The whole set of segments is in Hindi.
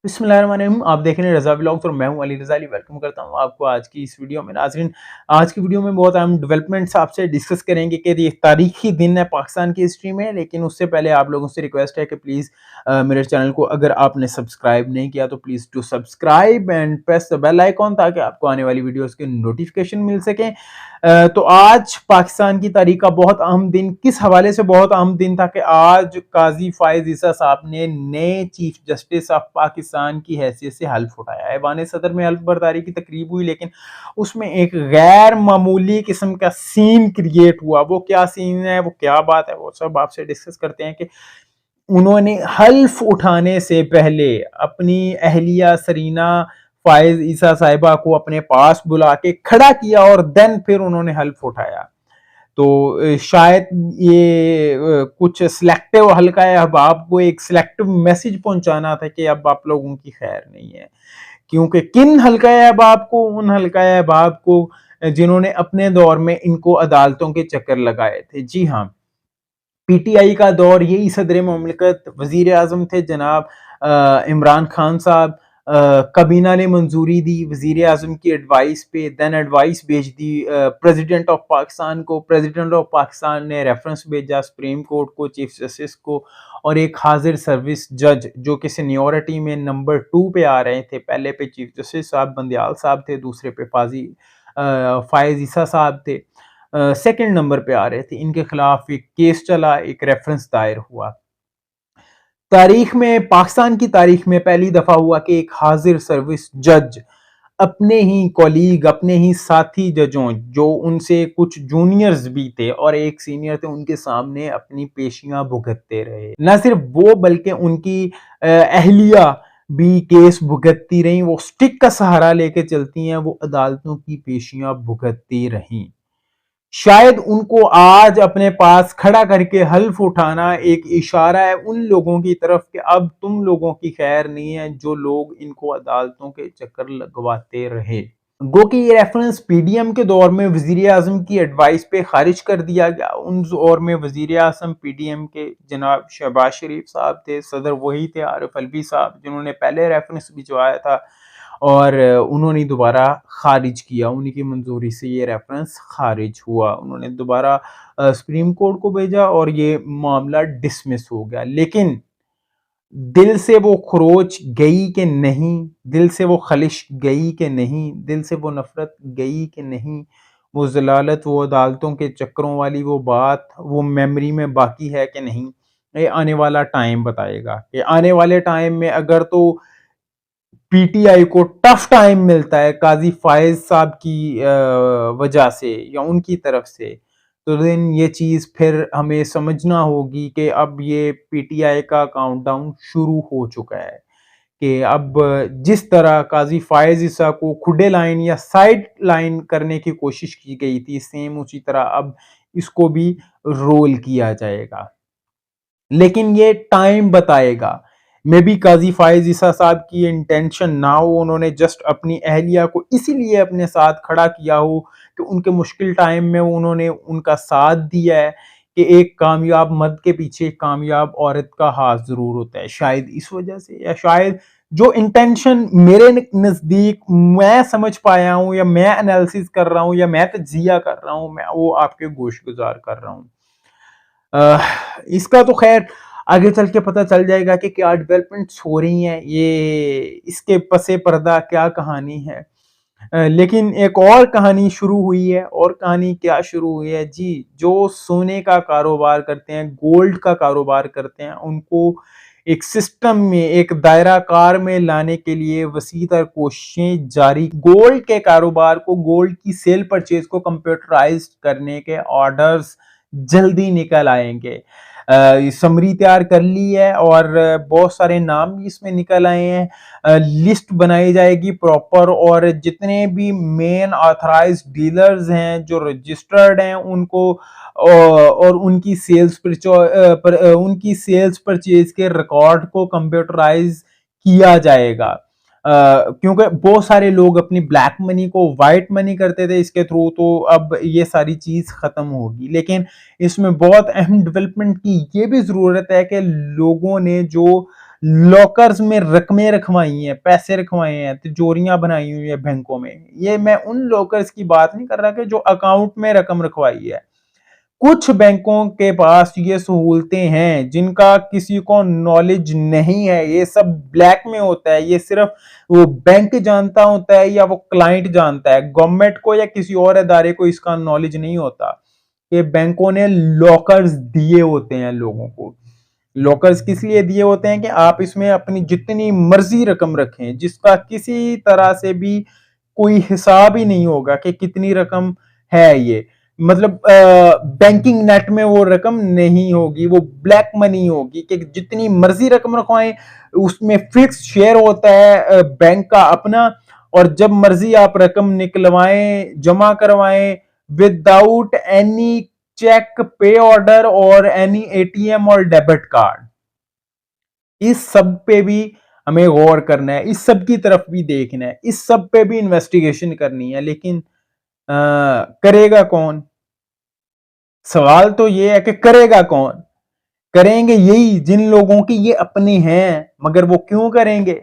बिस्मिल्लाहिर्रहमानिर्रहीम। आप देख रहे हैं रज़ा व्लॉग्स और मैं हूं अली रज़ा अली। वेलकम करता हूं आपको आज की इस वीडियो में। नाज़रीन, आज की वीडियो में बहुत अहम डेवलपमेंट्स आपसे डिस्कस करेंगे कि ये तारीखी दिन है पाकिस्तान की हिस्ट्री में। लेकिन उससे पहले आप लोगों से रिक्वेस्ट है कि प्लीज़ मेरे चैनल को अगर आपने सब्सक्राइब नहीं किया तो please to subscribe and press the bell icon ताकि आपको आने वाली वीडियोज़ के नोटिफिकेशन मिल सकें। तो आज पाकिस्तान की तारीख का बहुत अहम दिन किस हवाले से बहुत अहम दिन था कि आज काजी फायज ईसा साहब ने नए चीफ जस्टिस ऑफ पाकिस्तान की हैसियत से हल्फ उठाया। ऐवान सदर में हल्फ बर्दारी की तकरीब हुई, लेकिन उसमें एक गैर मामूली किस्म का सीन क्रिएट हुआ। वो क्या सीन है, वो क्या बात है, वो सब आपसे डिस्कस करते हैं कि उन्होंने हल्फ उठाने से पहले अपनी अहलिया सरीना फायज ईसा साहिबा को अपने पास बुला के खड़ा किया और देन फिर उन्होंने हल्फ उठाया। तो शायद ये कुछ सिलेक्टिव हल्का अहबाब को एक सिलेक्टिव मैसेज पहुंचाना था कि अब आप लोगों की खैर नहीं है। क्योंकि किन हल्का अहबाब को? उन हल्का अहबाब को जिन्होंने अपने दौर में इनको अदालतों के चक्कर लगाए थे। जी हाँ, पीटीआई का दौर, यही सदर ममलिकत वजीर आजम थे जनाब इमरान खान साहब। काबीना ने मंजूरी दी वजीर आजम की एडवाइस पे, देन एडवाइस भेज दी प्रेसिडेंट ऑफ पाकिस्तान को। प्रेसिडेंट ऑफ पाकिस्तान ने रेफरेंस भेजा सुप्रीम कोर्ट को, चीफ जस्टिस को, और एक हाजिर सर्विस जज जो कि सीनियोरिटी में नंबर 2 पे आ रहे थे। पहले पे चीफ जस्टिस साहब बंदयाल साहब थे, दूसरे पे फायज ईसा साहब थे, सेकंड नंबर पे आ रहे थे। इनके खिलाफ एक केस चला, एक रेफरेंस दायर हुआ। तारीख में, पाकिस्तान की तारीख में पहली दफा हुआ कि एक हाजिर सर्विस जज अपने ही कॉलीग, अपने ही साथी जजों, जो उनसे कुछ जूनियर्स भी थे और एक सीनियर थे, उनके सामने अपनी पेशियां भुगतते रहे। न सिर्फ वो बल्कि उनकी अहलिया भी केस भुगतती रहीं। वो स्टिक का सहारा लेके चलती हैं, वो अदालतों की पेशियां भुगतती रहीं। शायद उनको आज अपने पास खड़ा करके हल्फ उठाना एक इशारा है उन लोगों की तरफ कि अब तुम लोगों की खैर नहीं है, जो लोग इनको अदालतों के चक्कर लगवाते रहे। गो कि ये रेफरेंस पीडीएम के दौर में वजीर आजम की एडवाइस पे खारिज कर दिया गया। उन दौर में वजीर आजम पीडीएम के जनाब शहबाज शरीफ साहब थे, सदर वही थे आरिफ अलवी साहब, जिन्होंने पहले रेफरेंस भिजवाया था और उन्होंने दोबारा खारिज किया। उन्हीं की मंजूरी से ये रेफरेंस खारिज हुआ। उन्होंने दोबारा सुप्रीम कोर्ट को भेजा और ये मामला डिसमिस हो गया। लेकिन दिल से वो खरोच गई कि नहीं, दिल से वो खलिश गई कि नहीं, दिल से वो नफरत गई कि नहीं, वो जलालत, वो अदालतों के चक्करों वाली वो बात, वो मेमोरी में बाकी है कि नहीं, ये आने वाला टाइम बताएगा। कि आने वाले टाइम में अगर तो पीटीआई को टफ टाइम मिलता है काजी फायज साहब की वजह से या उनकी तरफ से, तो देन ये चीज़ फिर हमें समझना होगी कि अब ये पीटीआई का काउंटडाउन शुरू हो चुका है। कि अब जिस तरह काजी फायज ईसा को खुडे लाइन या साइड लाइन करने की कोशिश की गई थी, सेम उसी तरह अब इसको भी रोल किया जाएगा। लेकिन ये टाइम बताएगा। मे बी काजी फायज ईसा साहब की इंटेंशन ना हो, उन्होंने जस्ट अपनी अहलिया को इसीलिए अपने साथ खड़ा किया हो कि उनके मुश्किल टाइम में उन्होंने उनका साथ दिया है कि एक कामयाब मर्द के पीछे एक कामयाब औरत का हाथ जरूर होता है। शायद इस वजह से, या शायद जो इंटेंशन मेरे नजदीक मैं समझ पाया हूं, या मैं एनालिसिस कर रहा हूं, या मैं तज्जिया कर रहा हूं, मैं वो आपके गोश गुजार कर रहा हूं। इसका तो खैर आगे चल के पता चल जाएगा कि क्या डेवलपमेंट्स हो रही हैं, ये इसके पसे पर्दा क्या कहानी है। लेकिन एक और कहानी शुरू हुई है। और कहानी क्या शुरू हुई है जी? जो सोने का कारोबार करते हैं, गोल्ड का कारोबार करते हैं, उनको एक सिस्टम में, एक दायरा कार में लाने के लिए वसी तर कोशिशें जारी। गोल्ड के कारोबार को, गोल्ड की सेल परचेज को कंप्यूटराइज करने के ऑर्डर्स जल्दी निकल आएंगे। समरी तैयार कर ली है और बहुत सारे नाम भी इसमें निकल आए हैं। लिस्ट बनाई जाएगी प्रॉपर, और जितने भी मेन ऑथराइज्ड डीलर्स हैं जो रजिस्टर्ड हैं उनको और उनकी सेल्स परचेज के रिकॉर्ड को कंप्यूटराइज किया जाएगा। क्योंकि बहुत सारे लोग अपनी ब्लैक मनी को व्हाइट मनी करते थे इसके थ्रू, तो अब ये सारी चीज खत्म होगी। लेकिन इसमें बहुत अहम डेवलपमेंट की ये भी जरूरत है कि लोगों ने जो लॉकर्स में रकमें रखवाई हैं, पैसे रखवाए हैं, तिजोरियां बनाई हुई है बैंकों में। ये मैं उन लॉकर्स की बात नहीं कर रहा कि जो अकाउंट में रकम रखवाई है। कुछ बैंकों के पास ये सहूलतें हैं जिनका किसी को नॉलेज नहीं है। ये सब ब्लैक में होता है। ये सिर्फ वो बैंक जानता होता है या वो क्लाइंट जानता है। गवर्नमेंट को या किसी और इदारे को इसका नॉलेज नहीं होता कि बैंकों ने लॉकर्स दिए होते हैं लोगों को। लॉकर्स किस लिए दिए होते हैं कि आप इसमें अपनी जितनी मर्जी रकम रखें, जिसका किसी तरह से भी कोई हिसाब ही नहीं होगा कि कितनी रकम है ये। मतलब बैंकिंग नेट में वो रकम नहीं होगी, वो ब्लैक मनी होगी कि जितनी मर्जी रकम रखवाएं। उसमें फिक्स शेयर होता है बैंक का अपना, और जब मर्जी आप रकम निकलवाएं, जमा करवाएं, विदाउट एनी चेक, पे ऑर्डर और एनी एटीएम और डेबिट कार्ड। इस सब पे भी हमें गौर करना है, इस सब की तरफ भी देखना है, इस सब पे भी इन्वेस्टिगेशन करनी है। लेकिन करेगा कौन? सवाल तो ये है कि करेगा कौन? करेंगे यही जिन लोगों की ये अपने हैं, मगर वो क्यों करेंगे?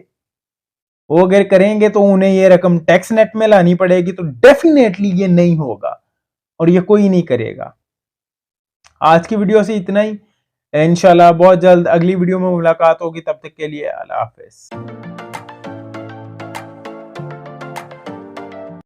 वो अगर करेंगे तो उन्हें ये रकम टैक्स नेट में लानी पड़ेगी, तो डेफिनेटली ये नहीं होगा और ये कोई नहीं करेगा। आज की वीडियो से इतना ही। इंशाल्लाह बहुत जल्द अगली वीडियो में मुलाकात होगी। तब तक के लिए अल्लाह हाफिज।